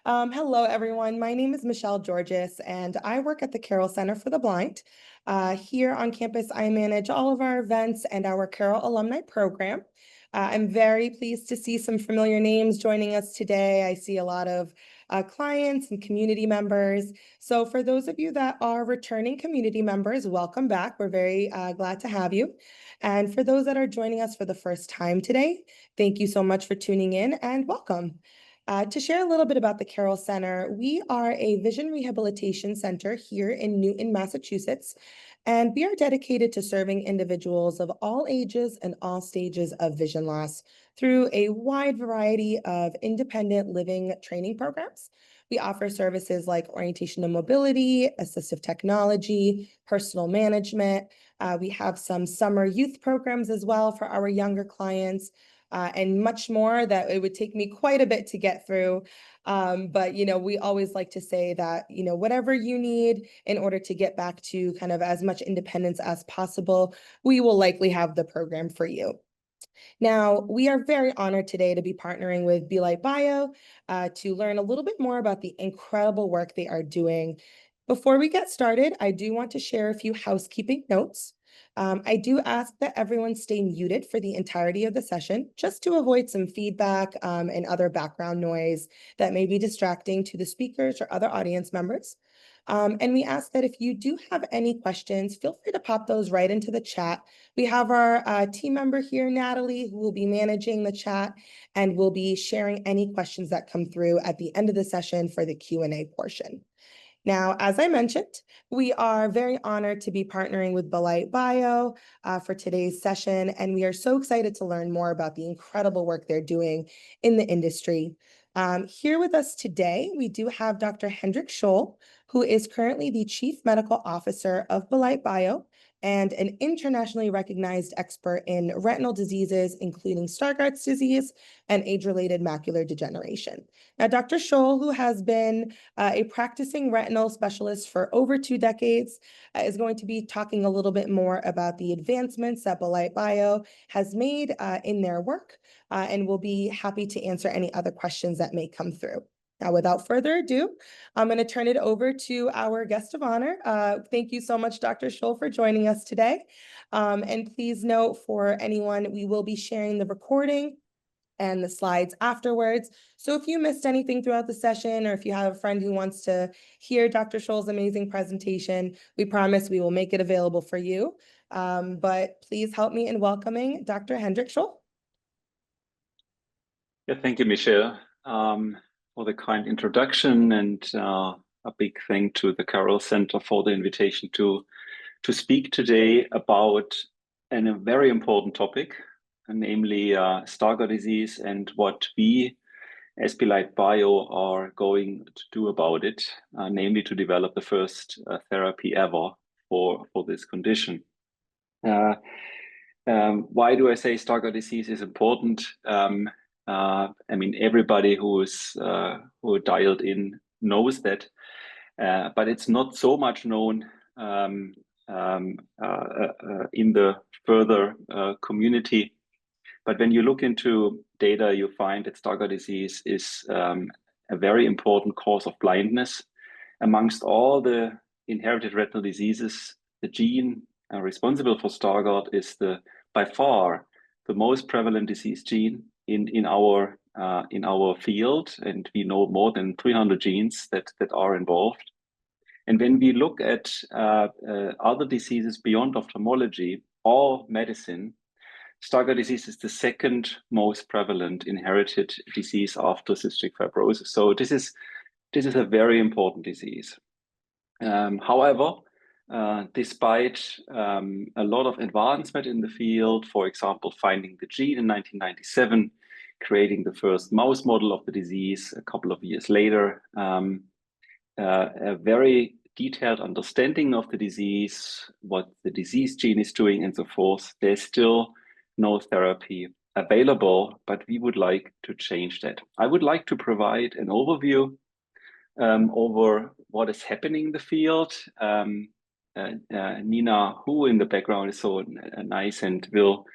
Hello, everyone. My name is Michelle Georges, and I work at the Carroll Center for the Blind. Here on campus, I manage all of our events and our Carroll Alumni Program. I'm very pleased to see some familiar names joining us today. I see a lot of clients and community members. So for those of you that are returning community members, welcome back. We're very glad to have you. And for those that are joining us for the first time today, thank you so much for tuning in and welcome. To share a little bit about the Carroll Center, we are a vision rehabilitation center here in Newton, Massachusetts, and we are dedicated to serving individuals of all ages and all stages of vision loss through a wide variety of independent living training programs. We offer services like orientation and mobility, assistive technology, personal management. We have some summer youth programs as well for our younger clients. And much more that it would take me quite a bit to get through. But, we always like to say that, whatever you need in order to get back to kind of as much independence as possible, we will likely have the program for you. Now, we are very honored today to be partnering with Belite Bio to learn a little bit more about the incredible work they are doing. Before we get started, I do want to share a few housekeeping notes. I do ask that everyone stay muted for the entirety of the session, just to avoid some feedback and other background noise that may be distracting to the speakers or other audience members. And we ask that if you do have any questions, feel free to pop those right into the chat. We have our team member here, Natalie, who will be managing the chat and will be sharing any questions that come through at the end of the session for the Q&A portion. Now, as I mentioned, we are very honored to be partnering with Belite Bio for today's session, and we are so excited to learn more about the incredible work they're doing in the industry. Here with us today, we do have Dr. Hendrik Scholl, who is currently the Chief Medical Officer of Belite Bio and an internationally recognized expert in retinal diseases, including Stargardt's disease and age-related macular degeneration. Now, Dr. Scholl, who has been a practicing retinal specialist for over 2 decades, is going to be talking a little bit more about the advancements that Belite Bio has made in their work, and we'll be happy to answer any other questions that may come through. Now, without further ado, I'm going to turn it over to our guest of honor. Thank you so much, Dr. Scholl, for joining us today. And please note for anyone, we will be sharing the recording and the slides afterwards. So if you missed anything throughout the session, or if you have a friend who wants to hear Dr. Scholl's amazing presentation, we promise we will make it available for you. But please help me in welcoming Dr. Hendrik Scholl. Yeah, thank you, Michelle, for the kind introduction, and a big thank to the Carroll Center for the invitation to speak today about a very important topic, namely Stargardt disease, and what we as Belite Bio are going to do about it, namely to develop the first therapy ever for this condition. Why do I say Stargardt disease is important? I mean, everybody who dialed in knows that, but it's not so much known in the further community. But when you look into data, you find that Stargardt disease is a very important cause of blindness. Amongst all the inherited retinal diseases, the gene responsible for Stargardt is by far the most prevalent disease gene in our field, and we know more than 300 genes that are involved. And when we look at other diseases beyond ophthalmology or medicine, Stargardt disease is the second most prevalent inherited disease after cystic fibrosis. So this is a very important disease. However, despite a lot of advancement in the field, for example, finding the gene in 1997, creating the first mouse model of the disease a couple of years later, a very detailed understanding of the disease, what the disease gene is doing, and so forth, there's still no therapy available, but we would like to change that. I would like to provide an overview over what is happening in the field. Nina, who in the background is so nice and will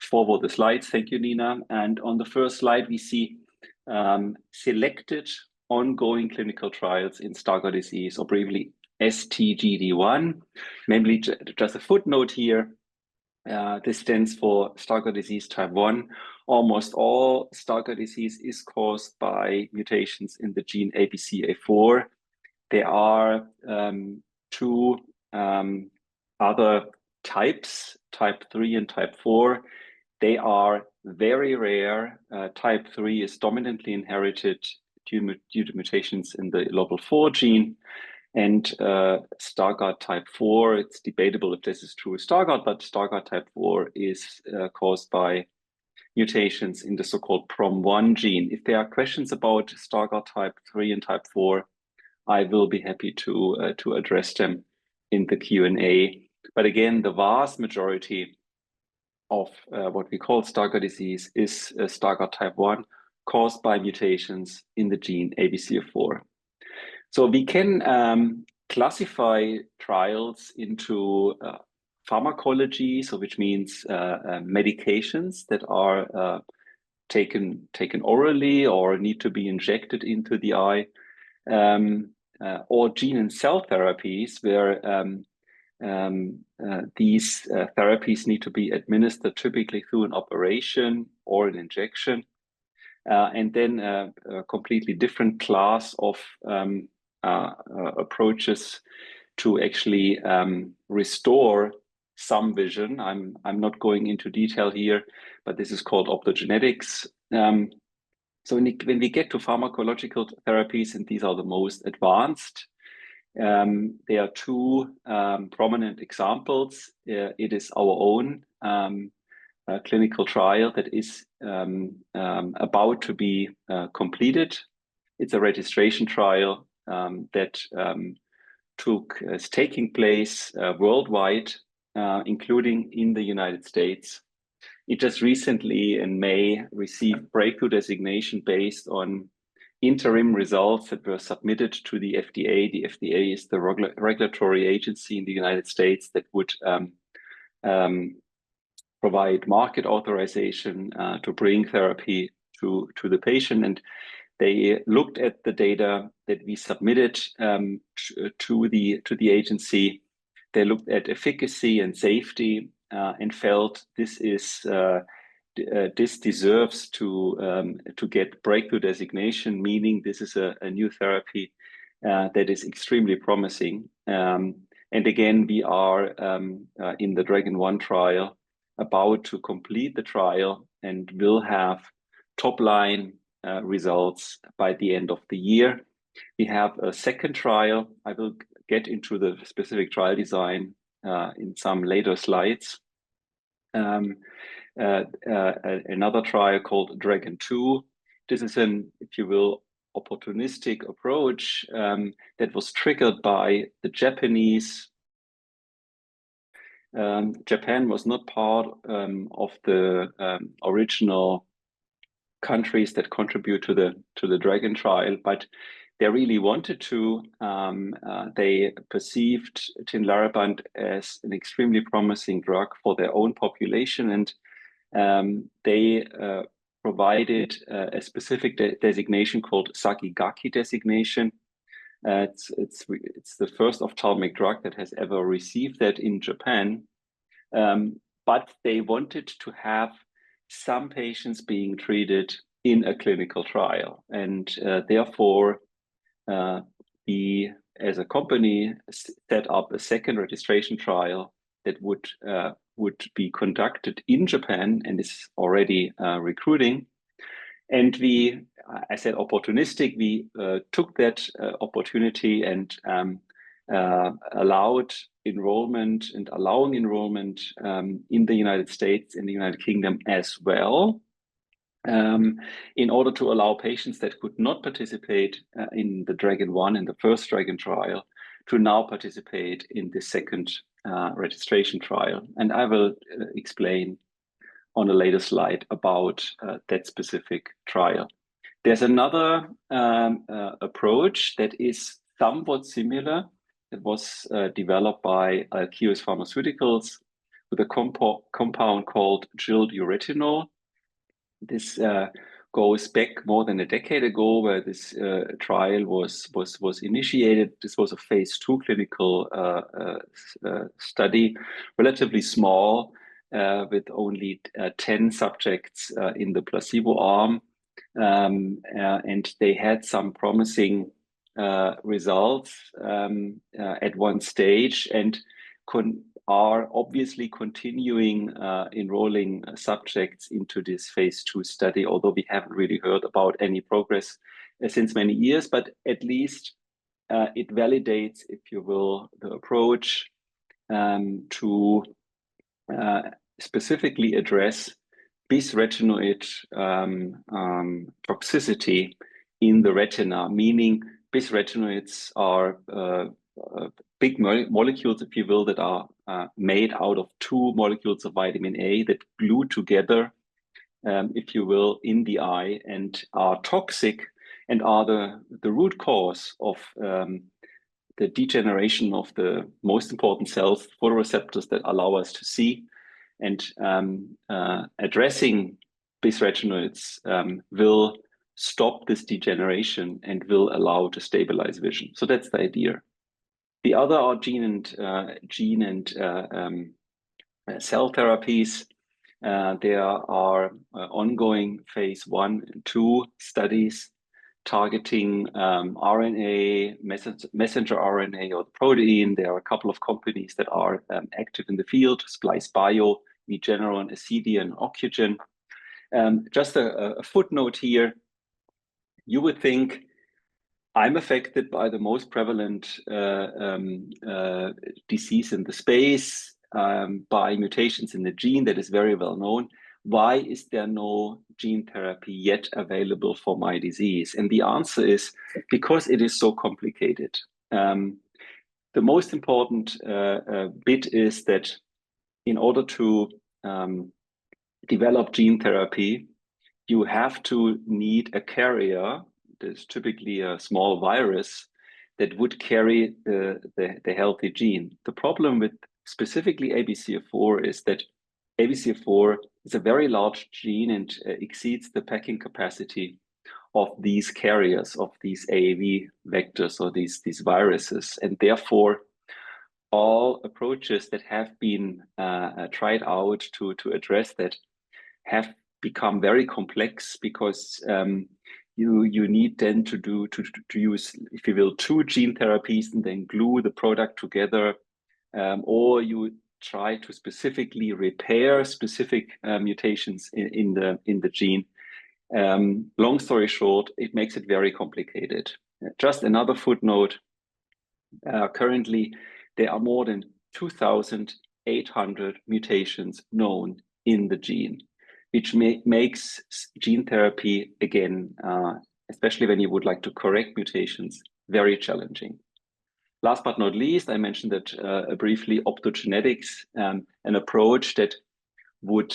forward the slides. Thank you, Nina. And on the first slide, we see selected ongoing clinical trials in Stargardt disease, or briefly STGD1. Namely, just a footnote here. This stands for Stargardt disease type 1. Almost all Stargardt disease is caused by mutations in the gene ABCA4. There are two other types, type 3 and type 4. They are very rare. Type 3 is dominantly inherited due to mutations in the LOBL4 gene. And Stargardt type 4, it's debatable if this is true with Stargardt, but Stargardt type 4 is caused by mutations in the so-called PROM1 gene. If there are questions about Stargardt type 3 and type 4, I will be happy to address them in the Q&A. But again, the vast majority of what we call Stargardt disease is Stargardt type 1, caused by mutations in the gene ABCA4. So we can classify trials into pharmacology, so which means medications that are taken orally or need to be injected into the eye, or gene and cell therapies, where these therapies need to be administered typically through an operation or an injection. And then a completely different class of approaches to actually restore some vision. I'm not going into detail here, but this is called optogenetics. So when we get to pharmacological therapies, and these are the most advanced, there are two prominent examples. It is our own clinical trial that is about to be completed. It's a registration trial that is taking place worldwide, including in the United States. It just recently in May received breakthrough designation based on interim results that were submitted to the FDA. The FDA is the regulatory agency in the United States that would provide market authorization to bring therapy to the patient. And they looked at the data that we submitted to the agency. They looked at efficacy and safety and felt this deserves to get breakthrough designation, meaning this is a new therapy that is extremely promising. And again, we are in the Dragon 1 trial, about to complete the trial, and will have top-line results by the end of the year. We have a second trial. I will get into the specific trial design in some later slides. Another trial called Dragon 2. This is an, if you will, opportunistic approach that was triggered by the Japanese. Japan was not part of the original countries that contribute to the Dragon trial, but they really wanted to. They perceived tinlarebant as an extremely promising drug for their own population, and they provided a specific designation called Sakigake designation. It's the first ophthalmic drug that has ever received that in Japan, but they wanted to have some patients being treated in a clinical trial, and therefore we as a company set up a second registration trial that would be conducted in Japan and is already recruiting. And we, I said opportunistic, we took that opportunity and allowed enrollment and allowing enrollment in the United States, in the United Kingdom as well, in order to allow patients that could not participate in the Dragon 1 and the first Dragon trial to now participate in the second registration trial. And I will explain on a later slide about that specific trial. There's another approach that is somewhat similar. It was developed by QS Pharmaceuticals with a compound called gilduretinol. This goes back more than a decade ago, where this trial was initiated. This was a phase 2 clinical study, relatively small, with only 10 subjects in the placebo arm. And they had some promising results at one stage, and are obviously continuing enrolling subjects into this phase 2 study, although we haven't really heard about any progress since many years, but at least it validates, if you will, the approach to specifically address bisretinoid toxicity in the retina, meaning bisretinoids are big molecules, if you will, that are made out of two molecules of vitamin A that glue together, if you will, in the eye, and are toxic and are the root cause of the degeneration of the most important cells, photoreceptors that allow us to see. And addressing bisretinoids will stop this degeneration and will allow to stabilize vision. So that's the idea. The other are gene and cell therapies. There are ongoing phase 1 and 2 studies targeting RNA, messenger RNA or the protein. There are a couple of companies that are active in the field: Splice Bio, Regeneron, Acidian, Ocugen. Just a footnote here. You would think I'm affected by the most prevalent disease in the space, by mutations in the gene that is very well known. Why is there no gene therapy yet available for my disease? And the answer is because it is so complicated. The most important bit is that in order to develop gene therapy, you have to need a carrier. There's typically a small virus that would carry the healthy gene. The problem with specifically ABCA4 is that ABCA4 is a very large gene and exceeds the packing capacity of these carriers, of these AAV vectors or these viruses. And therefore, all approaches that have been tried out to address that have become very complex, because you need then to use, if you will, 2 gene therapies and then glue the product together, or you try to specifically repair specific mutations in the gene. Long story short, it makes it very complicated. Just another footnote. Currently, there are more than 2,800 mutations known in the gene, which makes gene therapy, again, especially when you would like to correct mutations, very challenging. Last but not least, I mentioned that briefly, optogenetics, an approach that would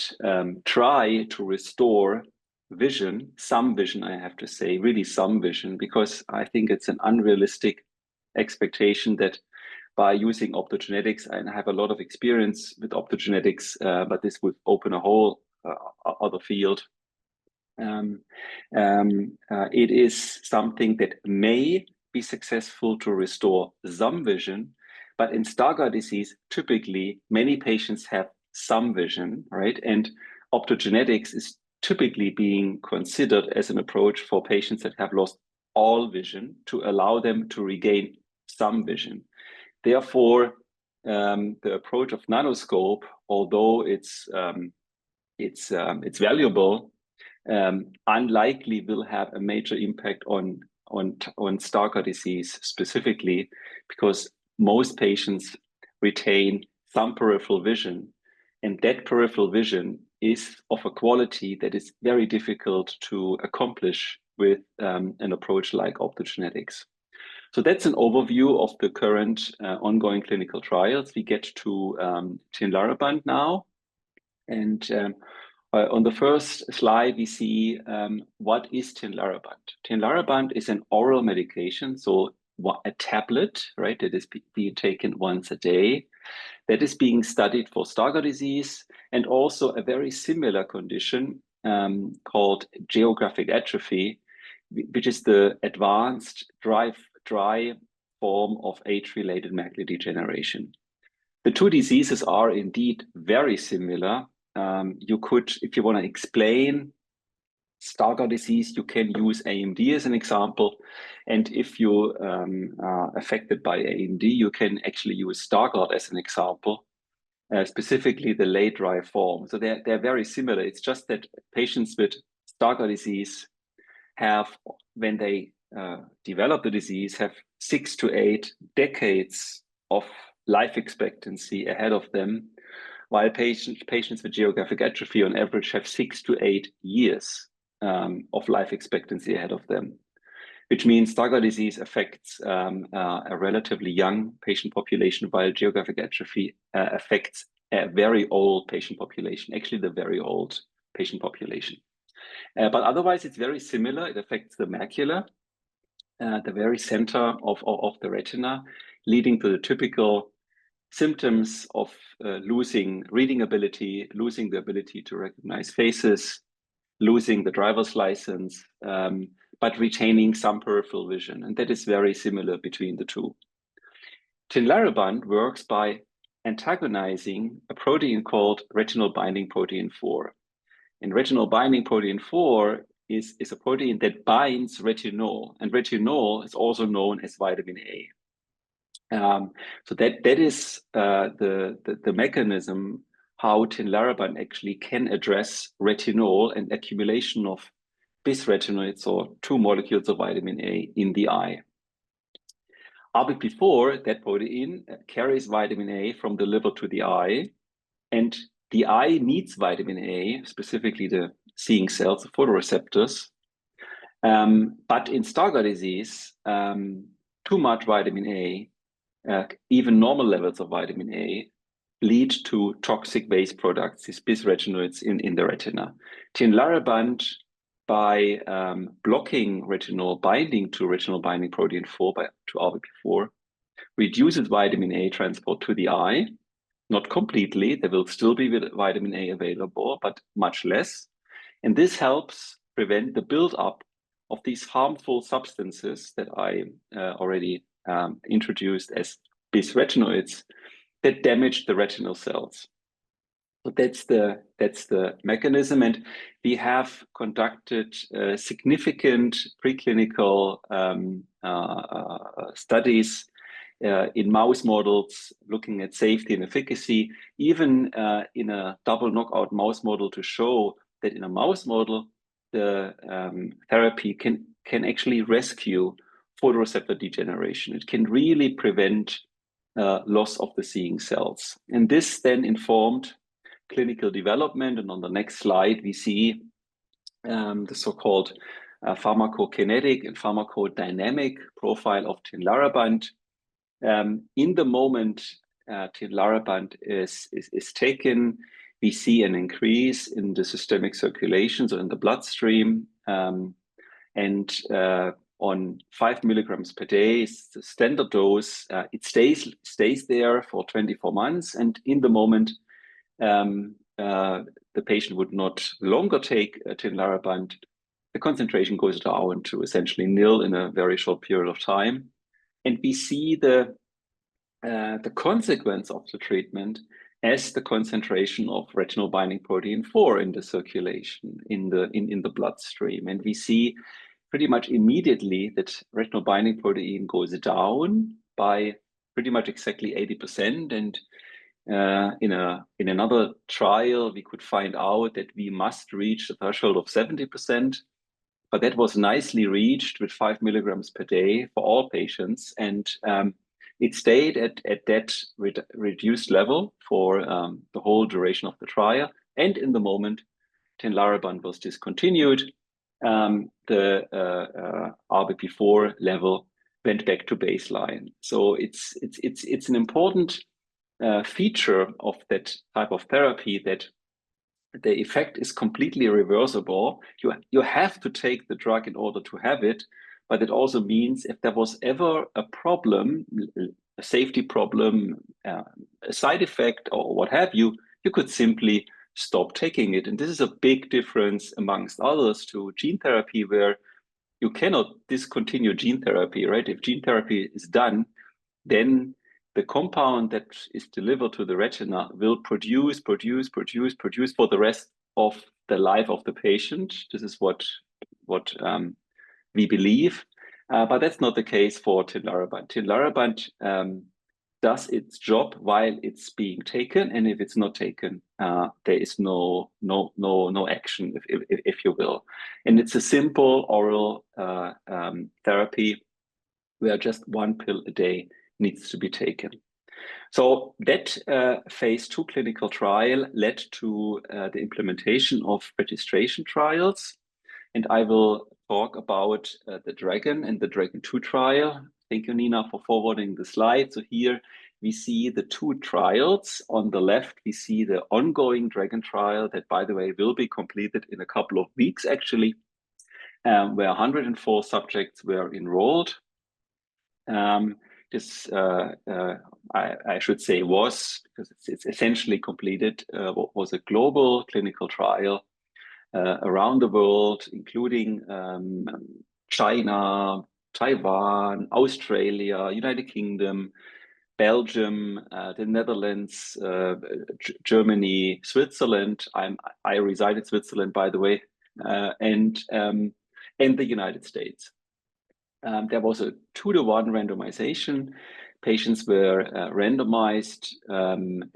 try to restore vision, some vision, I have to say, really some vision, because I think it's an unrealistic expectation that by using optogenetics, and I have a lot of experience with optogenetics, but this would open a whole other field. It is something that may be successful to restore some vision, but in Stargardt disease, typically many patients have some vision, right? And optogenetics is typically being considered as an approach for patients that have lost all vision to allow them to regain some vision. Therefore, the approach of nanoscope, although it's valuable, unlikely will have a major impact on Stargardt disease specifically, because most patients retain some peripheral vision, and that peripheral vision is of a quality that is very difficult to accomplish with an approach like optogenetics. So that's an overview of the current ongoing clinical trials. We get to tinlarebant now. And on the first slide, we see what is tinlarebant. Tinlarebant is an oral medication, so a tablet, right, that is being taken once a day, that is being studied for Stargardt disease and also a very similar condition called geographic atrophy, which is the advanced dry form of age-related macular degeneration. The two diseases are indeed very similar. You could, if you want to explain Stargardt disease, you can use AMD as an example. And if you are affected by AMD, you can actually use Stargardt as an example, specifically the late dry form. So they're very similar. It's just that patients with Stargardt disease have, when they develop the disease, have 6 to 8 decades of life expectancy ahead of them, while patients with geographic atrophy on average have 6 to 8 years of life expectancy ahead of them, which means Stargardt disease affects a relatively young patient population, while geographic atrophy affects a very old patient population, actually the very old patient population. But otherwise, it's very similar. It affects the macula, the very center of the retina, leading to the typical symptoms of losing reading ability, losing the ability to recognize faces, losing the driver's license, but retaining some peripheral vision. And that is very similar between the two. Tinlarebant works by antagonizing a protein called retinol binding protein 4. And retinol binding protein 4 is a protein that binds retinol, and retinol is also known as vitamin A. So that is the mechanism how tinlarebant actually can address retinol and accumulation of bisretinoids, or 2 molecules of vitamin A in the eye. RBP4, that protein, carries vitamin A from the liver to the eye, and the eye needs vitamin A, specifically the seeing cells, the photoreceptors. But in Stargardt disease, too much vitamin A, even normal levels of vitamin A, lead to toxic waste products, these bisretinoids in the retina. Tinlarebant, by blocking retinol binding to retinol binding protein 4 to RBP4, reduces vitamin A transport to the eye. Not completely, there will still be vitamin A available, but much less. And this helps prevent the buildup of these harmful substances that I already introduced as bisretinoids that damage the retinal cells. So that's the mechanism, and we have conducted significant preclinical studies in mouse models looking at safety and efficacy, even in a double knockout mouse model, to show that in a mouse model the therapy can actually rescue photoreceptor degeneration. It can really prevent loss of the seeing cells. And this then informed clinical development. And on the next slide, we see the so-called pharmacokinetic and pharmacodynamic profile of tinlarebant. In the moment tinlarebant is taken, we see an increase in the systemic circulation, so in the bloodstream, and on 5 milligrams per day, the standard dose, it stays there for 24 months. And in the moment, the patient would not longer take tinlarebant, the concentration goes down to essentially nil in a very short period of time. And we see the consequence of the treatment as the concentration of retinol binding protein 4 in the circulation, in the bloodstream. And we see pretty much immediately that retinol binding protein goes down by pretty much exactly 80%. And in another trial, we could find out that we must reach the threshold of 70%, but that was nicely reached with 5 milligrams per day for all patients. And it stayed at that reduced level for the whole duration of the trial. And in the moment tinlarebant was discontinued, the RBP4 level went back to baseline. So it's an important feature of that type of therapy, that the effect is completely reversible. You have to take the drug in order to have it, but it also means if there was ever a problem, a safety problem, a side effect, or what have you, you could simply stop taking it. And this is a big difference amongst others to gene therapy, where you cannot discontinue gene therapy, right? If gene therapy is done, then the compound that is delivered to the retina will produce for the rest of the life of the patient. This is what we believe, but that's not the case for tinlarebant. Tinlarebant does its job while it's being taken, and if it's not taken, there is no action, if you will. And it's a simple oral therapy where just one pill a day needs to be taken. So that phase 2 clinical trial led to the implementation of registration trials. And I will talk about the Dragon and the Dragon 2 trial. Thank you, Nina, for forwarding the slide. So here we see the two trials. On the left, we see the ongoing Dragon trial that, by the way, will be completed in a couple of weeks, actually, where 104 subjects were enrolled. This, I should say, was, because it's essentially completed, what was a global clinical trial around the world, including China, Taiwan, Australia, United Kingdom, Belgium, the Netherlands, Germany, Switzerland. I reside in Switzerland, by the way, and the United States. There was a 2-to-1 randomization. Patients were randomized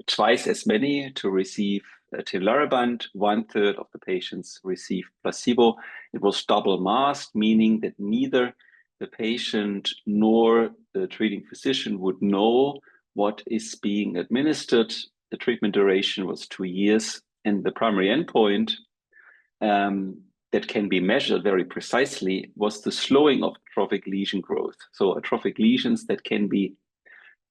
twice as many to receive tinlarebant. 1/3 of the patients received placebo. It was double masked, meaning that neither the patient nor the treating physician would know what is being administered. The treatment duration was 2 years, and the primary endpoint that can be measured very precisely was the slowing of atrophic lesion growth. So atrophic lesions that can be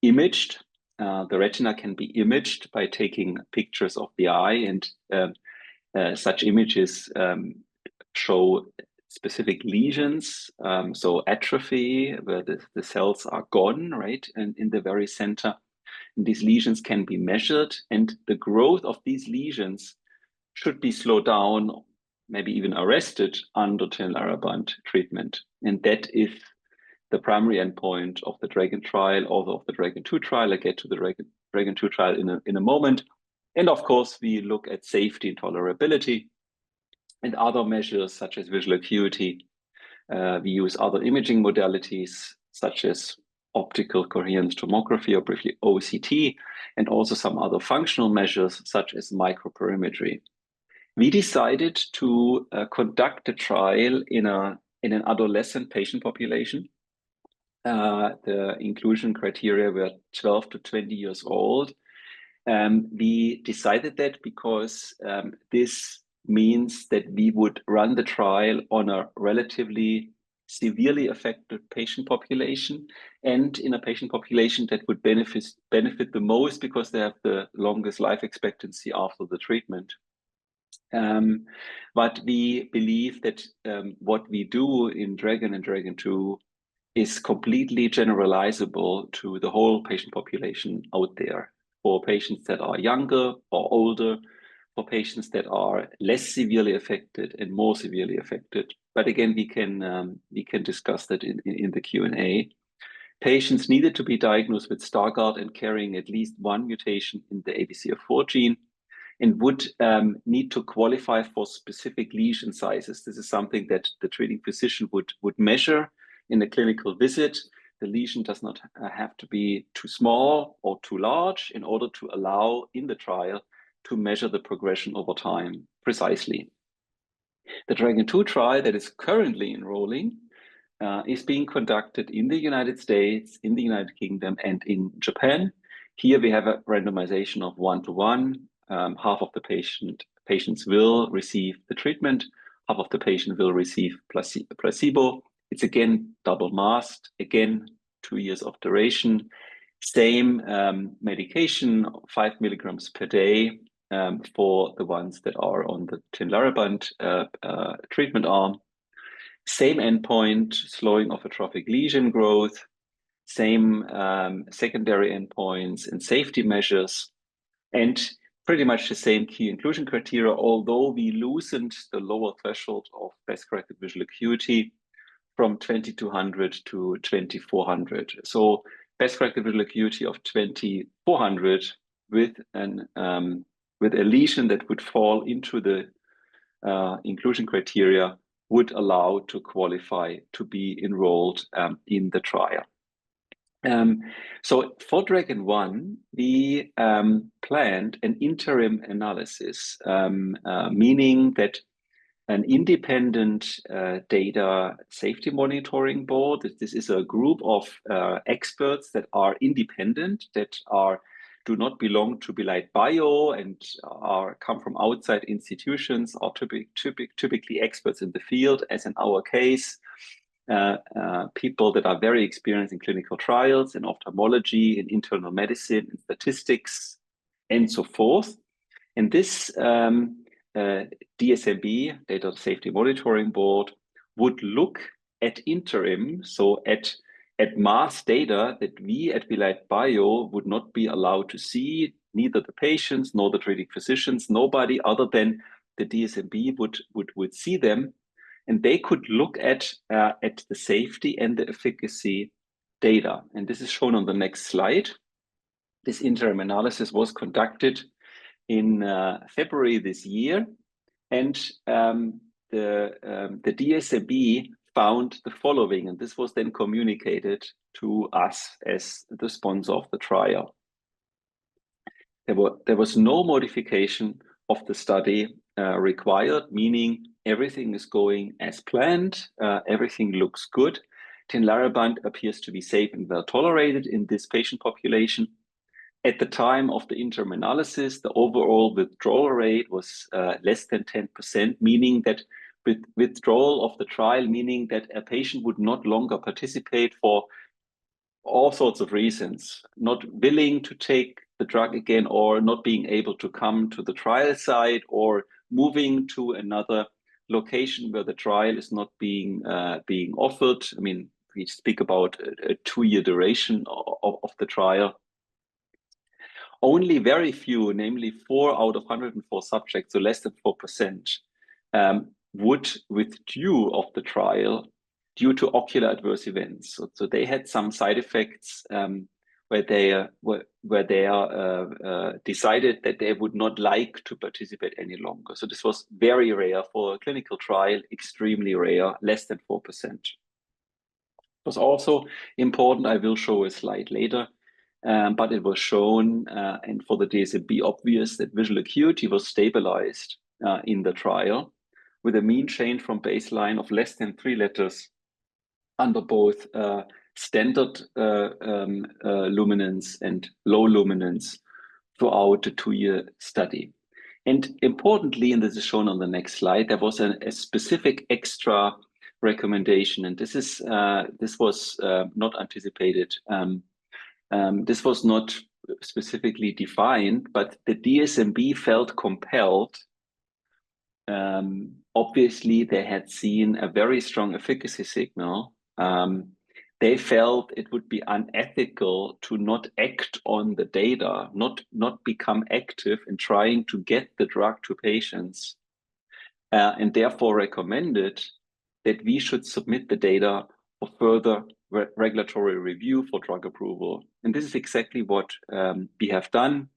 imaged, the retina can be imaged by taking pictures of the eye, and such images show specific lesions, so atrophy, where the cells are gone, right, and in the very center. And these lesions can be measured, and the growth of these lesions should be slowed down, maybe even arrested, under tinlarebant treatment. And that is the primary endpoint of the Dragon trial, also of the Dragon 2 trial. I get to the Dragon 2 trial in a moment. And of course, we look at safety and tolerability and other measures such as visual acuity. We use other imaging modalities such as optical coherence tomography, or briefly OCT, and also some other functional measures such as microperimetry. We decided to conduct a trial in an adolescent patient population. The inclusion criteria were 12 to 20 years old. We decided that because this means that we would run the trial on a relatively severely affected patient population, and in a patient population that would benefit the most because they have the longest life expectancy after the treatment. But we believe that what we do in Dragon and Dragon 2 is completely generalizable to the whole patient population out there, for patients that are younger or older, for patients that are less severely affected and more severely affected. But again, we can discuss that in the Q&A. Patients needed to be diagnosed with Stargardt and carrying at least one mutation in the ABCA4 gene, and would need to qualify for specific lesion sizes. This is something that the treating physician would measure in a clinical visit. The lesion does not have to be too small or too large in order to allow in the trial to measure the progression over time precisely. The Dragon 2 trial that is currently enrolling is being conducted in the United States, in the United Kingdom, and in Japan. Here we have a randomization of 1-to-1. Half of the patients will receive the treatment, half of the patient will receive placebo. It's again double masked, again 2 years of duration, same medication, 5 milligrams per day for the ones that are on the tinlarebant treatment arm. Same endpoint, slowing of atrophic lesion growth, same secondary endpoints and safety measures. And pretty much the same key inclusion criteria, although we loosened the lower threshold of best corrected visual acuity from 2200 to 2400. So best corrected visual acuity of 2400 with a lesion that would fall into the inclusion criteria would allow to qualify to be enrolled in the trial. So for Dragon 1, we planned an interim analysis, meaning that an independent data safety monitoring board. This is a group of experts that are independent, that do not belong to Belite Bio and come from outside institutions, are typically experts in the field, as in our case, people that are very experienced in clinical trials, in ophthalmology, in internal medicine, in statistics, and so forth. And this DSMB, Data Safety Monitoring Board, would look at interim, so at mass data that we at Belite Bio would not be allowed to see, neither the patients nor the treating physicians, nobody other than the DSMB would see them, and they could look at the safety and the efficacy data. And this is shown on the next slide. This interim analysis was conducted in February this year, and the DSMB found the following, and this was then communicated to us as the sponsor of the trial. There was no modification of the study required, meaning everything is going as planned, everything looks good. Tinlarebant appears to be safe and well tolerated in this patient population. At the time of the interim analysis, the overall withdrawal rate was less than 10%, meaning that with withdrawal of the trial, meaning that a patient would not longer participate for all sorts of reasons, not willing to take the drug again, or not being able to come to the trial site, or moving to another location where the trial is not being offered. I mean, we speak about a 2-year duration of the trial. Only very few, namely 4 out of 104 subjects, so less than 4%, would withdraw of the trial due to ocular adverse events. So they had some side effects where they decided that they would not like to participate any longer. So this was very rare for a clinical trial, extremely rare, less than 4%. It was also important, I will show a slide later, but it was shown, and for the DSMB obvious, that visual acuity was stabilized in the trial with a mean change from baseline of less than 3 letters under both standard luminance and low luminance throughout the 2-year study. And importantly, and this is shown on the next slide, there was a specific extra recommendation, and this was not anticipated. This was not specifically defined, but the DSMB felt compelled. Obviously, they had seen a very strong efficacy signal. They felt it would be unethical to not act on the data, not become active in trying to get the drug to patients, and therefore recommended that we should submit the data for further regulatory review for drug approval. And this is exactly what we have done.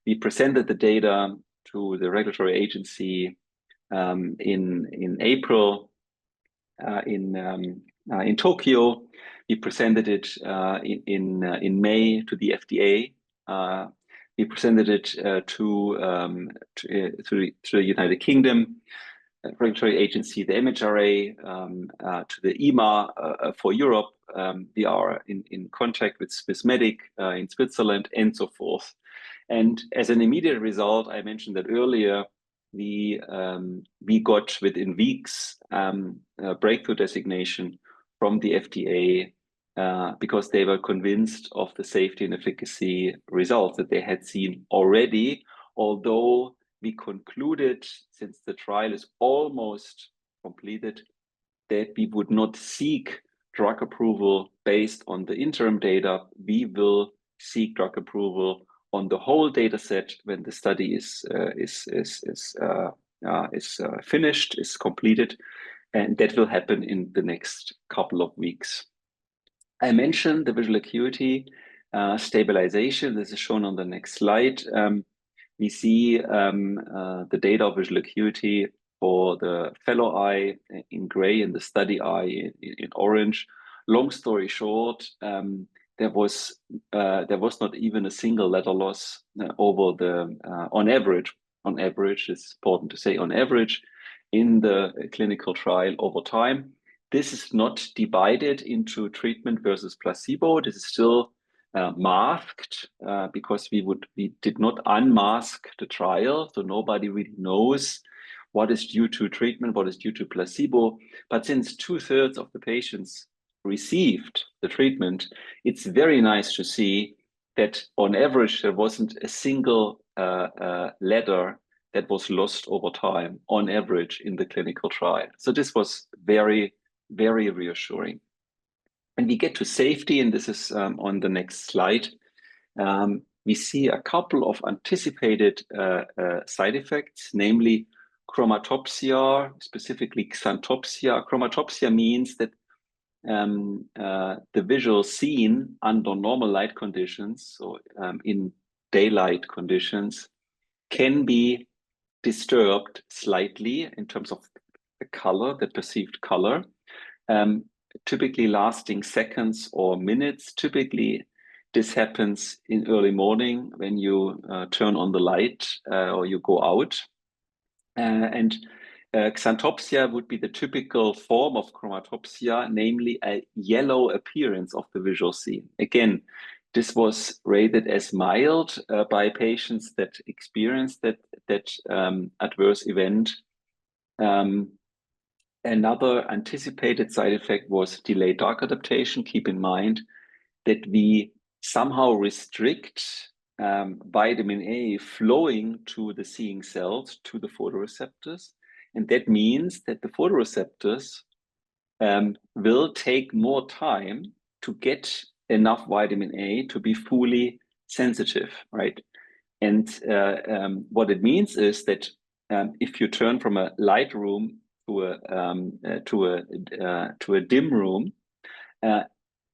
We presented the data to the regulatory agency in April in Tokyo. We presented it in May to the FDA. We presented it to the United Kingdom regulatory agency, the MHRA, to the EMA for Europe. We are in contact with Swissmedic in Switzerland, and so forth. And as an immediate result, I mentioned that earlier, we got within weeks a breakthrough designation from the FDA because they were convinced of the safety and efficacy results that they had seen already, although we concluded, since the trial is almost completed, that we would not seek drug approval based on the interim data. We will seek drug approval on the whole data set when the study is finished, is completed, and that will happen in the next couple of weeks. I mentioned the visual acuity stabilization. This is shown on the next slide. We see the data of visual acuity for the fellow eye in gray and the study eye in orange. Long story short, there was not even a single letter loss over the on average. On average, it's important to say on average in the clinical trial over time. This is not divided into treatment versus placebo. This is still masked because we did not unmask the trial, so nobody really knows what is due to treatment, what is due to placebo. But since 2/3 of the patients received the treatment, it's very nice to see that on average there wasn't a single letter that was lost over time on average in the clinical trial. So this was very, very reassuring. And we get to safety, and this is on the next slide. We see a couple of anticipated side effects, namely chromatopsia, specifically xanthopsia. Chromatopsia means that the visual seen under normal light conditions, so in daylight conditions, can be disturbed slightly in terms of the color, the perceived color, typically lasting seconds or minutes. Typically, this happens in early morning when you turn on the light or you go out. And xanthopsia would be the typical form of chromatopsia, namely a yellow appearance of the visual scene. Again, this was rated as mild by patients that experienced that adverse event. Another anticipated side effect was delayed dark adaptation. Keep in mind that we somehow restrict vitamin A flowing to the seeing cells, to the photoreceptors. And that means that the photoreceptors will take more time to get enough vitamin A to be fully sensitive, right? And what it means is that if you turn from a light room to a dim room,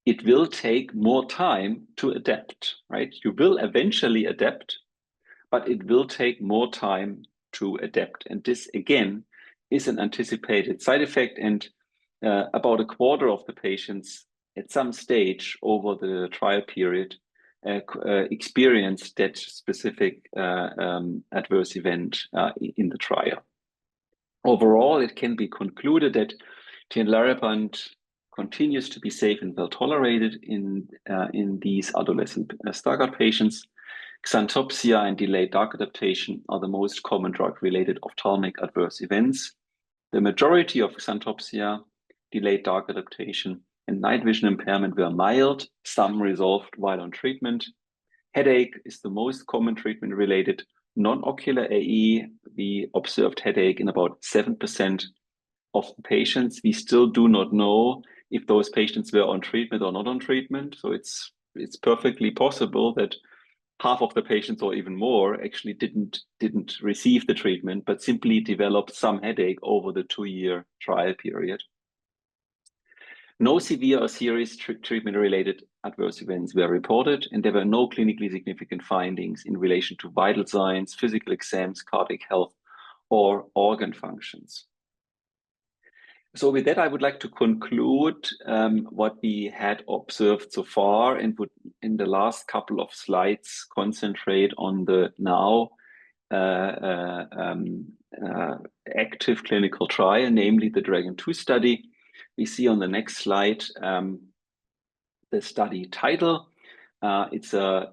it will take more time to adapt, right? You will eventually adapt, but it will take more time to adapt. And this, again, is an anticipated side effect. And about a quarter of the patients at some stage over the trial period experienced that specific adverse event in the trial. Overall, it can be concluded that tinlarebant continues to be safe and well tolerated in these adolescent Stargardt patients. Xanthopsia and delayed dark adaptation are the most common drug-related ophthalmic adverse events. The majority of xanthopsia, delayed dark adaptation, and night vision impairment were mild. Some resolved while on treatment. Headache is the most common treatment-related non-ocular AE. We observed headache in about 7% of the patients. We still do not know if those patients were on treatment or not on treatment. So it's perfectly possible that half of the patients or even more actually didn't receive the treatment, but simply developed some headache over the 2-year trial period. No severe or serious treatment-related adverse events were reported, and there were no clinically significant findings in relation to vital signs, physical exams, cardiac health, or organ functions. So with that, I would like to conclude what we had observed so far, and would, in the last couple of slides, concentrate on the now active clinical trial, namely the DRAGON 2 study. We see on the next slide the study title. It's a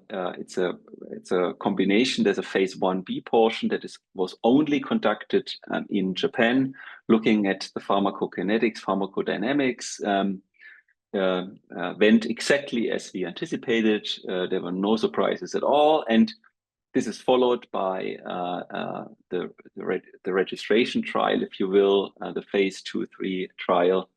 combination. There's a phase 1b portion that was only conducted in Japan, looking at the pharmacokinetics, pharmacodynamics. Went exactly as we anticipated. There were no surprises at all, and this is followed by the registration trial, if you will, the phase 2/3 trial,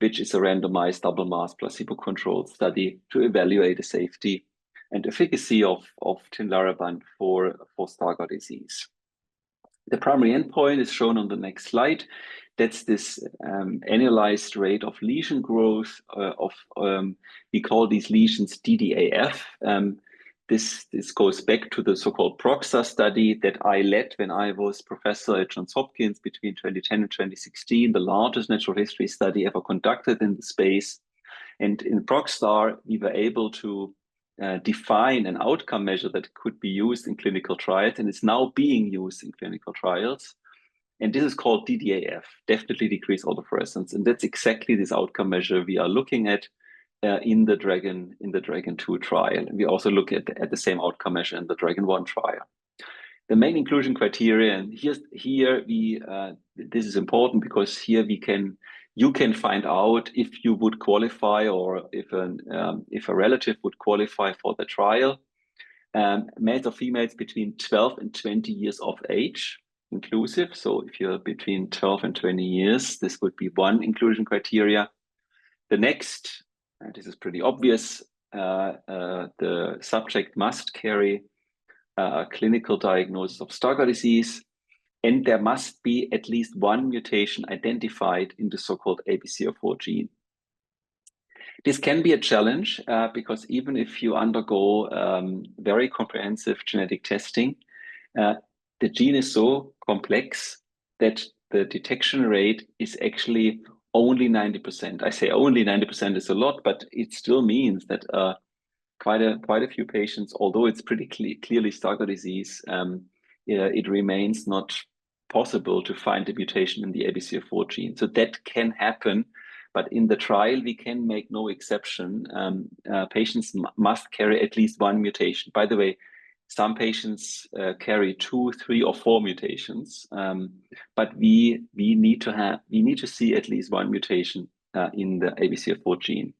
which is a randomized double-masked placebo-controlled study to evaluate the safety and efficacy of tinlarebant for Stargardt disease. The primary endpoint is shown on the next slide. That's this annualized rate of lesion growth we call these lesions DDAF. This goes back to the so-called PROXA study that I led when I was professor at Johns Hopkins between 2010 and 2016, the largest natural history study ever conducted in the space. And in PROXSTAR, we were able to define an outcome measure that could be used in clinical trials, and is now being used in clinical trials. And this is called DDAF, definitely decreased autofluorescence. And that's exactly this outcome measure we are looking at in the Dragon 2 trial. And we also look at the same outcome measure in the Dragon 1 trial. The main inclusion criteria, and here we this is important because here you can find out if you would qualify, or if a relative would qualify for the trial. Males or females between 12 and 20 years of age, inclusive. So if you're between 12 and 20 years, this would be one inclusion criteria. The next, and this is pretty obvious, the subject must carry a clinical diagnosis of Stargardt disease, and there must be at least one mutation identified in the so-called ABCA4 gene. This can be a challenge because even if you undergo very comprehensive genetic testing, the gene is so complex that the detection rate is actually only 90%. I say only 90% is a lot, but it still means that quite a few patients, although it's pretty clearly Stargardt disease, it remains not possible to find a mutation in the ABCA4 gene. So that can happen, but in the trial, we can make no exception. Patients must carry at least one mutation. By the way, some patients carry 2, 3, or 4 mutations, but we need to see at least one mutation in the ABCA4 gene.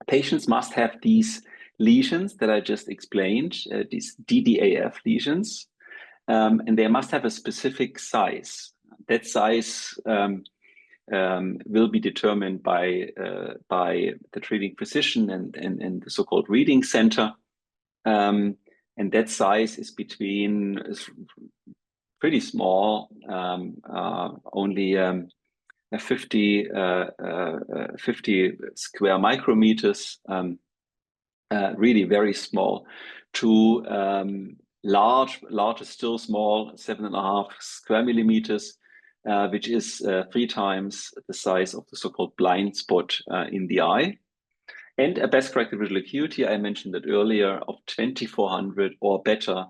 Patients must have these lesions that I just explained, these DDAF lesions, and they must have a specific size. That size will be determined by the treating physician and the so-called reading center. And that size is pretty small, only 50 square micrometers, really very small, to large is still small, 7.5 square millimeters, which is 3 times the size of the so-called blind spot in the eye. And a best corrected visual acuity, I mentioned that earlier, of 2400 or better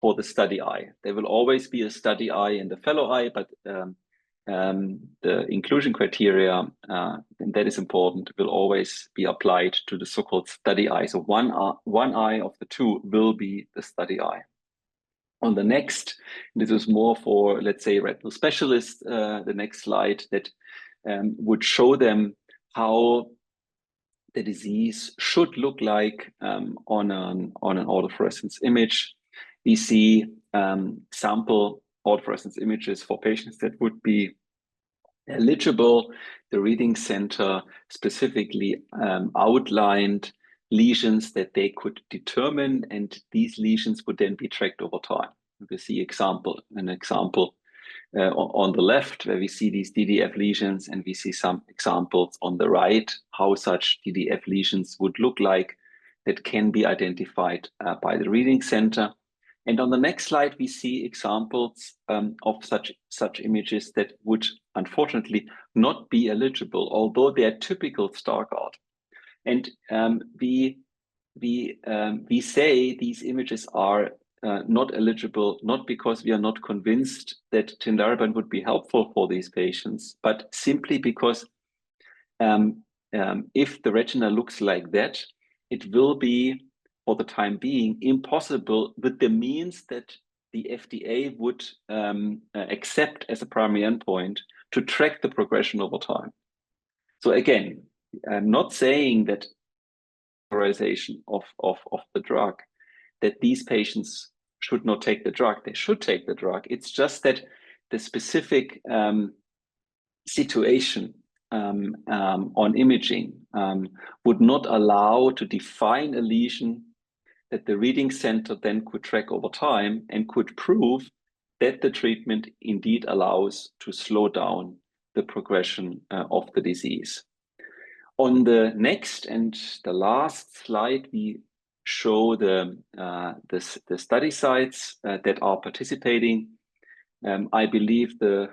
for the study eye. There will always be a study eye and a fellow eye, but the inclusion criteria, and that is important, will always be applied to the so-called study eye. So one eye of the 2 will be the study eye. On the next, this is more for, let's say, retinal specialists, the next slide that would show them how the disease should look like on an autofluorescence image. We see sample autofluorescence images for patients that would be eligible. The reading center specifically outlined lesions that they could determine, and these lesions would then be tracked over time. We see an example on the left where we see these DDF lesions, and we see some examples on the right how such DDF lesions would look like that can be identified by the reading center. And on the next slide, we see examples of such images that would unfortunately not be eligible, although they are typical Stargardt. And we say these images are not eligible, not because we are not convinced that tinlarebant would be helpful for these patients, but simply because if the retina looks like that, it will be, for the time being, impossible with the means that the FDA would accept as a primary endpoint to track the progression over time. So again, I'm not saying that authorization of the drug, that these patients should not take the drug. They should take the drug. It's just that the specific situation on imaging would not allow to define a lesion that the reading center then could track over time and could prove that the treatment indeed allows to slow down the progression of the disease. On the next and the last slide, we show the study sites that are participating. I believe the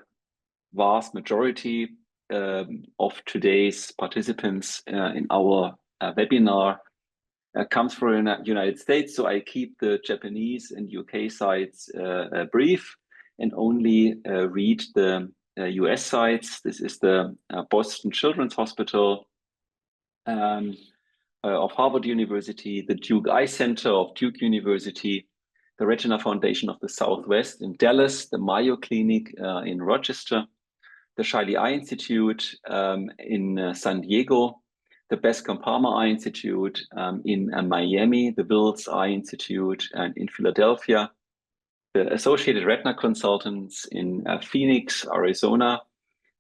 vast majority of today's participants in our webinar comes from the United States, so I keep the Japanese and UK sites brief and only read the US sites. This is the Boston Children's Hospital of Harvard University, the Duke Eye Center of Duke University, the Retina Foundation of the Southwest in Dallas, the Mayo Clinic in Rochester, the Shiley Eye Institute in San Diego, the Bascom Palmer Eye Institute in Miami, the Wills Eye Institute in Philadelphia, the Associated Retina Consultants in Phoenix, Arizona,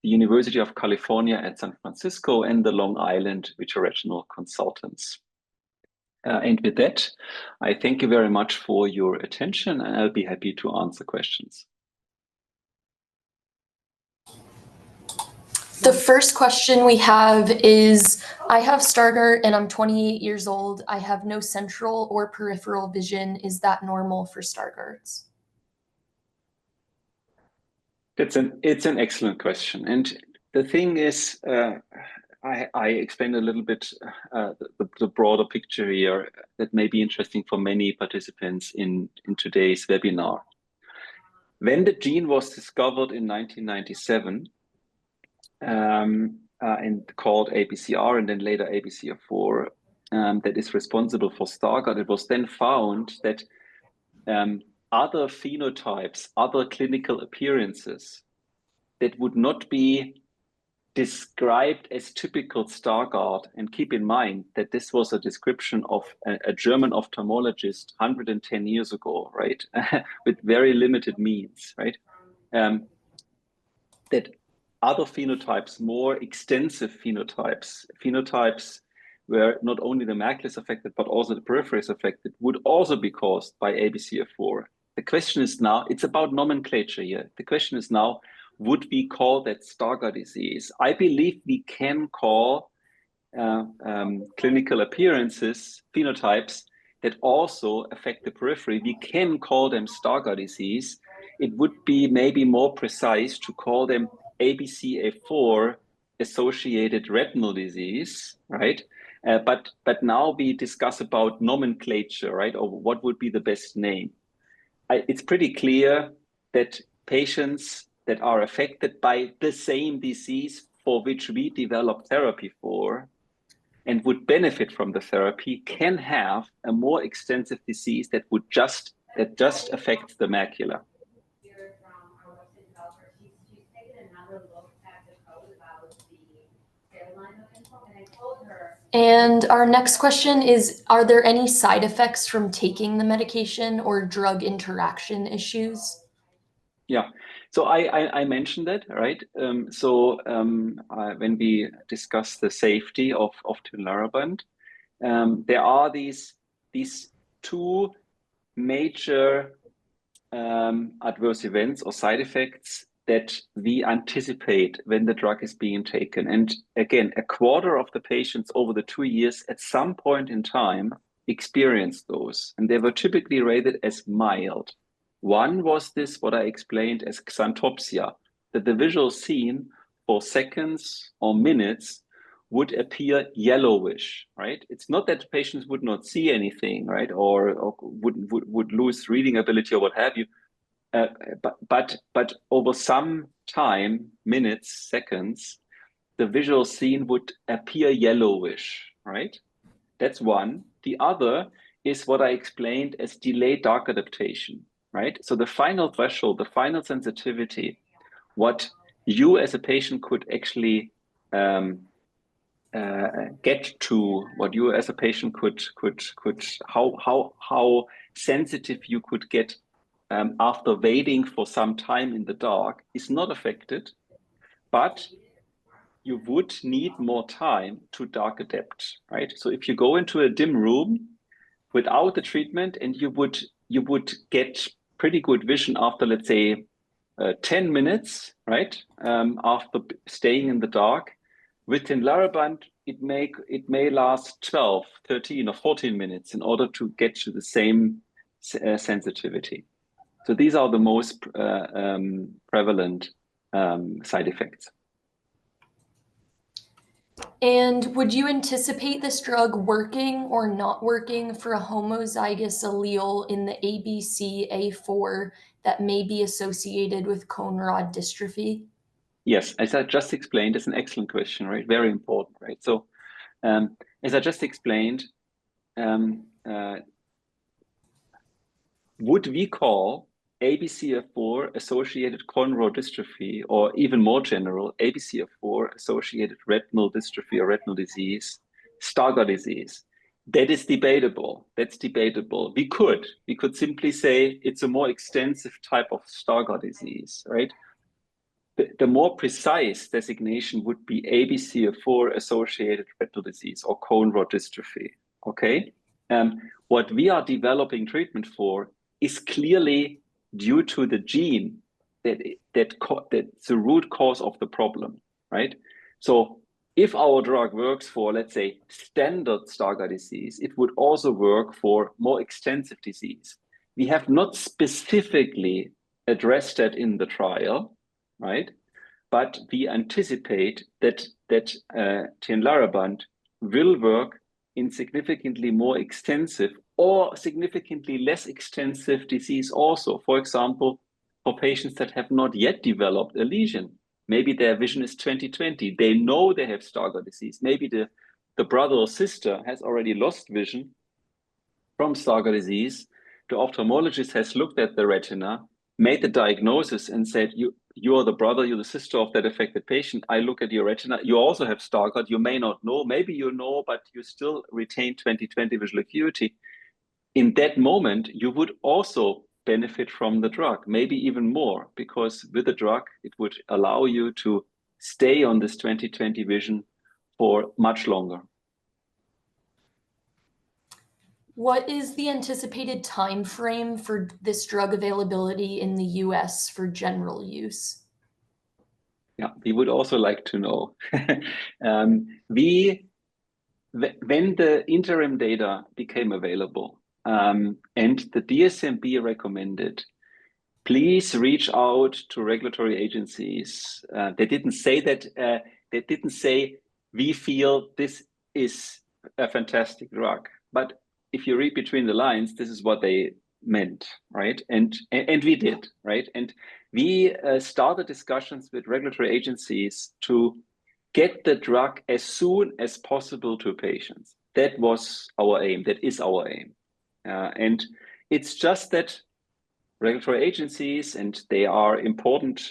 the University of California at San Francisco, and the Long Island Vitreoretinal Consultants. And with that, I thank you very much for your attention, and I'll be happy to answer questions. The first question we have is, I have Stargardt and I'm 28 years old. I have no central or peripheral vision. Is that normal for Stargardts? It's an excellent question. And the thing is, I explained a little bit the broader picture here that may be interesting for many participants in today's webinar. When the gene was discovered in 1997, and called ABCR and then later ABCR4, that is responsible for Stargardt, it was then found that other phenotypes, other clinical appearances that would not be described as typical Stargardt, and keep in mind that this was a description of a German ophthalmologist 110 years ago, right, with very limited means, right, that other phenotypes, more extensive phenotypes where not only the macula is affected, but also the periphery is affected, would also be caused by ABCA4. The question is now, it's about nomenclature here. The question is now, would we call that Stargardt disease? I believe we can call clinical appearances, phenotypes that also affect the periphery. We can call them Stargardt disease. It would be maybe more precise to call them ABCA4 associated retinal disease, right? But now we discuss about nomenclature, right? Or what would be the best name? It's pretty clear that patients that are affected by the same disease for which we develop therapy for and would benefit from the therapy can have a more extensive disease that just affects the macula. And our next question is, are there any side effects from taking the medication or drug interaction issues? Yeah, so I mentioned that, right? When we discuss the safety of tinlarebant, there are these two major adverse events or side effects that we anticipate when the drug is being taken. And again, a quarter of the patients over the 2 years at some point in time experienced those, and they were typically rated as mild. One was this, what I explained as xanthopsia, that the visual scene for seconds or minutes would appear yellowish, right? It's not that patients would not see anything, right? Or would lose reading ability or what have you. But over some time, minutes, seconds, the visual scene would appear yellowish, right? That's one. The other is what I explained as delayed dark adaptation, right? So the final threshold, the final sensitivity, what you as a patient could actually get to, what you as a patient how sensitive you could get after waiting for some time in the dark is not affected, but you would need more time to dark adapt, right? So if you go into a dim room without the treatment, and you would get pretty good vision after, let's say, 10 minutes, right? After staying in the dark. With tinlarebant, it may last 12, 13, or 14 minutes in order to get to the same sensitivity. So these are the most prevalent side effects. And would you anticipate this drug working or not working for a homozygous allele in the ABCA4 that may be associated with cone rod dystrophy? Yes, as I just explained, it's an excellent question, right? Very important, right? So, as I just explained, would we call ABCA4 associated cone rod dystrophy, or even more general, ABCA4 associated retinal dystrophy or retinal disease, Stargardt disease? That is debatable. That's debatable. We could simply say it's a more extensive type of Stargardt disease, right? The more precise designation would be ABCA4 associated retinal disease or cone rod dystrophy. Okay. What we are developing treatment for is clearly due to the gene that's the root cause of the problem, right? So if our drug works for, let's say, standard Stargardt disease, it would also work for more extensive disease. We have not specifically addressed that in the trial, right? But we anticipate that tinlarebant will work in significantly more extensive or significantly less extensive disease also. For example, for patients that have not yet developed a lesion. Maybe their vision is 20/20. They know they have Stargardt disease. Maybe the brother or sister has already lost vision from Stargardt disease. The ophthalmologist has looked at the retina, made the diagnosis, and said, you are the brother, you're the sister of that affected patient. I look at your retina. You also have Stargardt. You may not know. Maybe you know, but you still retain 20/20 visual acuity. In that moment, you would also benefit from the drug, maybe even more, because with the drug, it would allow you to stay on this 20/20 vision for much longer. What is the anticipated time frame for this drug availability in the US for general use? Yeah, we would also like to know. When the interim data became available, and the DSMB recommended, please reach out to regulatory agencies. They didn't say that. They didn't say we feel this is a fantastic drug. But if you read between the lines, this is what they meant, right? And we did, right? And we started discussions with regulatory agencies to get the drug as soon as possible to patients. That was our aim. That is our aim. And it's just that regulatory agencies, and they are important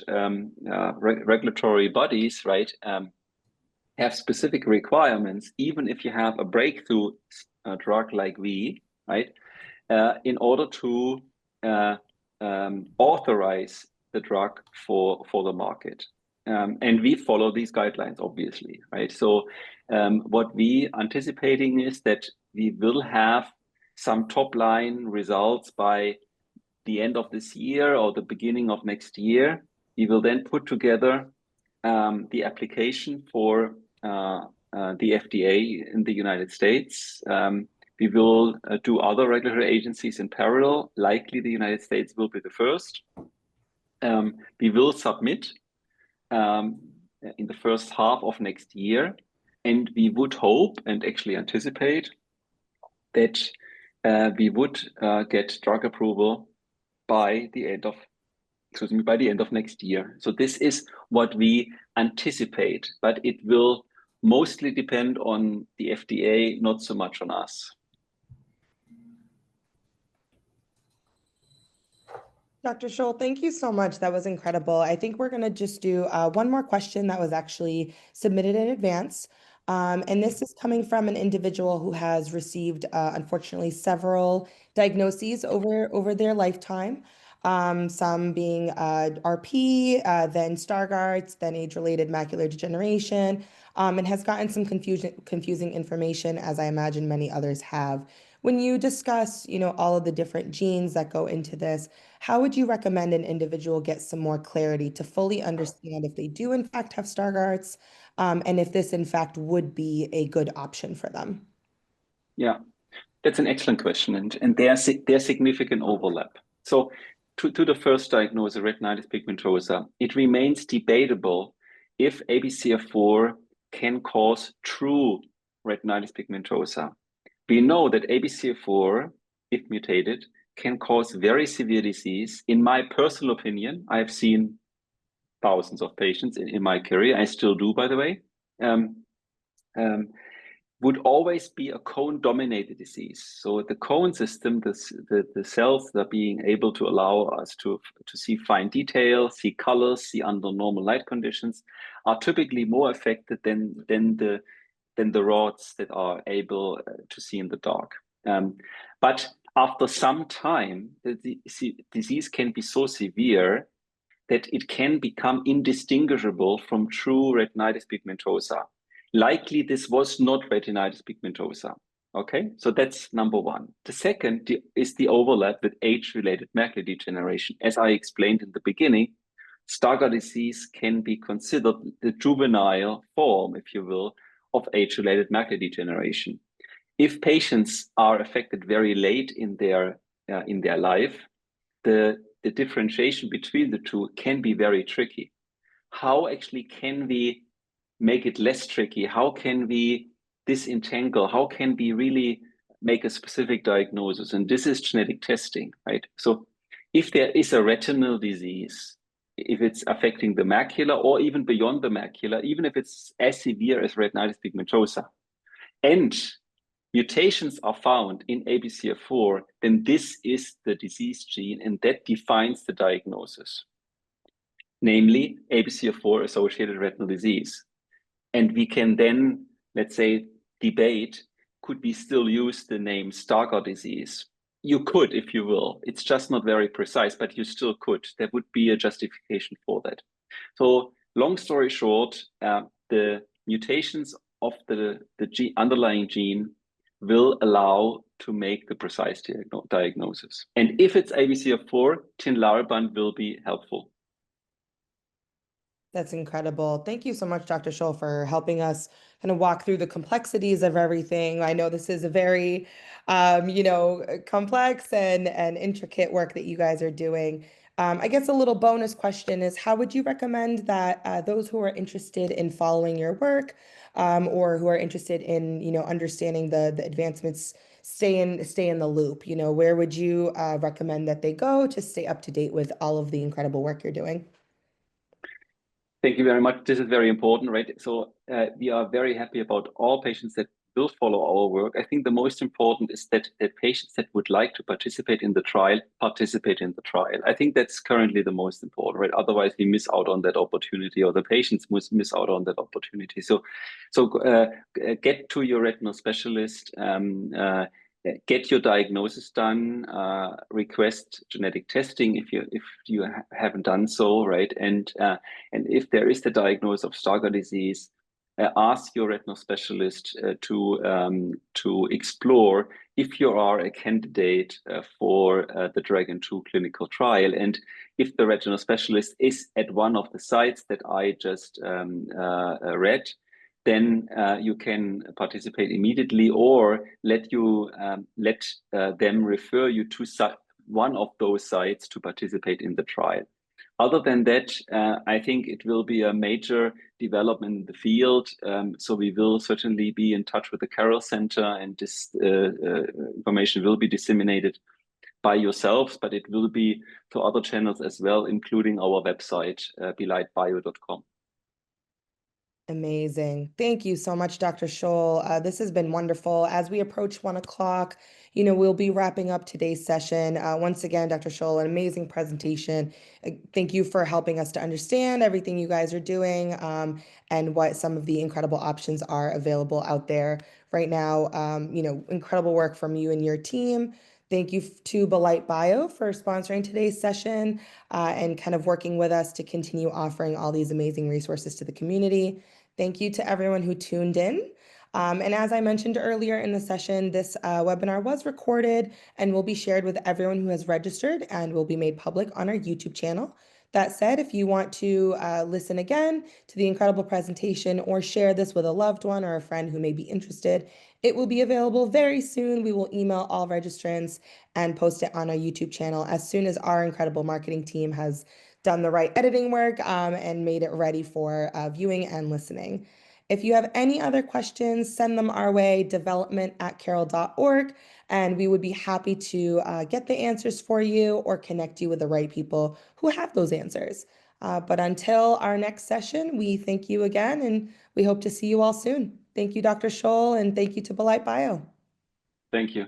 regulatory bodies, right, have specific requirements, even if you have a breakthrough drug like we, right, in order to authorize the drug for the market. And we follow these guidelines, obviously, right? So what we anticipating is that we will have some top line results by the end of this year or the beginning of next year. We will then put together the application for the FDA in the United States. We will do other regulatory agencies in parallel. Likely the United States will be the first. We will submit in the first half of next year, and we would hope and actually anticipate that we would get drug approval by the end of next year. So this is what we anticipate, but it will mostly depend on the FDA, not so much on us. Dr. Scholl, thank you so much. That was incredible. I think we're going to just do one more question that was actually submitted in advance. And this is coming from an individual who has received, unfortunately, several diagnoses over their lifetime. Some being RP, then Stargardt's, then age-related macular degeneration, and has gotten some confusing information, as I imagine many others have. When you discuss, all of the different genes that go into this, how would you recommend an individual get some more clarity to fully understand if they do in fact have Stargardt's, and if this in fact would be a good option for them? Yeah, that's an excellent question, and there's significant overlap. So to the first diagnosis, retinitis pigmentosa, it remains debatable if ABCA4 can cause true retinitis pigmentosa. We know that ABCA4, if mutated, can cause very severe disease. In my personal opinion, I have seen thousands of patients in my career. I still do, by the way. Would always be a cone-dominated disease. So the cone system, the cells that are being able to allow us to see fine detail, see colors, see under normal light conditions, are typically more affected than the rods that are able to see in the dark. But after some time, the disease can be so severe that it can become indistinguishable from true retinitis pigmentosa. Likely, this was not retinitis pigmentosa. Okay, so that's number one. The second is the overlap with age-related macular degeneration. As I explained in the beginning, Stargardt disease can be considered the juvenile form, if you will, of age-related macular degeneration. If patients are affected very late in their life, the differentiation between the two can be very tricky. How actually can we make it less tricky? How can we disentangle? How can we really make a specific diagnosis? And this is genetic testing, right? So if there is a retinal disease, if it's affecting the macula or even beyond the macula, even if it's as severe as retinitis pigmentosa, and mutations are found in ABCA4, then this is the disease gene and that defines the diagnosis, namely ABCA4 associated retinal disease. And we can then, let's say, debate, could we still use the name Stargardt disease? You could, if you will. It's just not very precise, but you still could. There would be a justification for that. So long story short, the mutations of the underlying gene will allow to make the precise diagnosis. And if it's ABCA4, tinlarebant will be helpful. That's incredible. Thank you so much, Dr. Scholl, for helping us kind of walk through the complexities of everything. I know this is a very, complex and intricate work that you guys are doing. I guess a little bonus question is, how would you recommend that those who are interested in following your work, or who are interested in, understanding the advancements, stay in the loop? Where would you recommend that they go to stay up to date with all of the incredible work you're doing? Thank you very much. This is very important, right? So we are very happy about all patients that will follow our work. I think the most important is that patients that would like to participate in the trial, participate in the trial. I think that's currently the most important, right? Otherwise, we miss out on that opportunity, or the patients must miss out on that opportunity. So get to your retinal specialist, get your diagnosis done, request genetic testing if you haven't done so, right? And if there is the diagnosis of Stargardt disease, ask your retinal specialist to explore if you are a candidate for the Dragon 2 clinical trial. And if the retinal specialist is at one of the sites that I just read, then you can participate immediately, or let them refer you to one of those sites to participate in the trial. Other than that, I think it will be a major development in the field. So we will certainly be in touch with the Carroll Center, and this information will be disseminated by yourselves, but it will be to other channels as well, including our website, belitebio.com. Amazing. Thank you so much, Dr. Scholl. This has been wonderful. As we approach 1 o'clock, we'll be wrapping up today's session. Once again, Dr. Scholl, an amazing presentation. Thank you for helping us to understand everything you guys are doing, and what some of the incredible options are available out there right now. Incredible work from you and your team. Thank you to Belite Bio for sponsoring today's session, and kind of working with us to continue offering all these amazing resources to the community. Thank you to everyone who tuned in. And as I mentioned earlier in the session, this webinar was recorded and will be shared with everyone who has registered and will be made public on our YouTube channel. That said, if you want to listen again to the incredible presentation or share this with a loved one or a friend who may be interested, it will be available very soon. We will email all registrants and post it on our YouTube channel as soon as our incredible marketing team has done the right editing work and made it ready for viewing and listening. If you have any other questions, send them our way, development@carroll.org, and we would be happy to get the answers for you or connect you with the right people who have those answers. But until our next session, we thank you again, and we hope to see you all soon. Thank you, Dr. Scholl, and thank you to Belite Bio. Thank you.